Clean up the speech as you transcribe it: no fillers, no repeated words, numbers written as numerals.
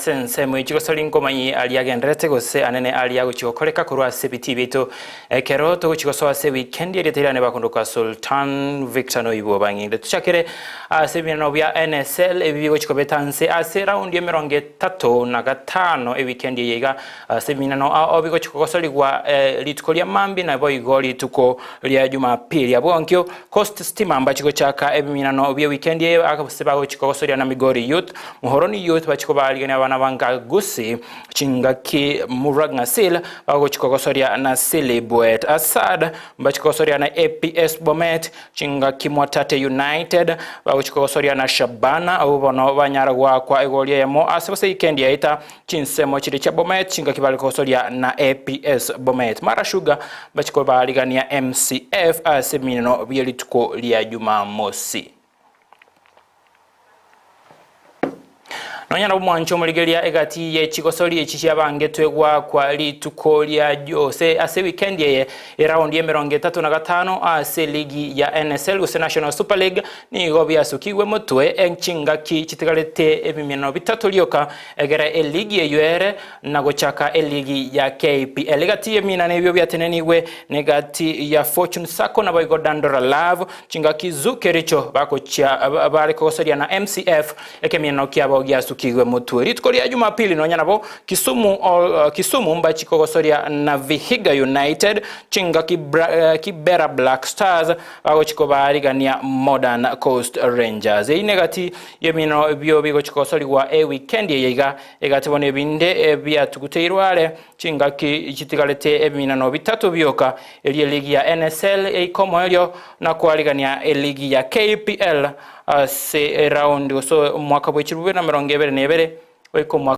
sense mwichiko solinko manyi aliagendrete gose anene aliaguchikokoreka kurwa sebiti bitu kero to guchikosoa se weekend yeterane bakunduka Sultan Victor no ibo banginde tuchakire seminano bya NSL ebibigo chikobetanse ase round ya 35 weekend yega seminano obigo chikokosoligwa litukolia mambi na boy goli tuko lya Jumapili abonkyo cost steam ambachiko chaka ebiminano bya weekend ye akasebago chikokosolia na Migori youth muhoroni youth bachikobali abana banga gusi chingaki Muragnasil bago chikokosoria na Silibwet Asad bachikokosoria na APS Bomet chingaki Mwatate United bago chikokosoria na Shabana au bono banyaragwa kwa egolia yemo asabase weekend yaita chinsemo chiri cha Bomet chingaki balikosoria na APS Bomet Mara Sugar bachikobali ya MCF asemino byelituko lya Jumamosi Nonyana umwancho muligelia egati ye chikosoli echichi abange twegwa kwa lituko lya Jose ase weekend ye round ya 35 ase ligi ya NSL use National Super League ni gobi asukiwe mutwe enchinga ki chitigalete ebimeno bitatu lyoka egera eligi yere na gochaka eligi ya KPL egati ye mina nebyo byateneniwe negati ya Fortune Sacco na boygo Dandora Love chinga kizuke richo bakocha barikosoria na MCF ekemino kyabo gyasu kiwe mutwe lituko ya Jumapili nonyana bo Kisumu mbachikogosoria na Vihiga United chinga Kibera Black Stars ago chikobarigania Modern Coast Rangers inegati yemino byo bigo chikosoliwa weekend yega egati bone binde bya tuguteirwale chinga kichitigalete eminano bitatu byoka eli ligi ya NSL komo elyo na kualigania ligi ya KPL se round so mwaka bwe 2022 weko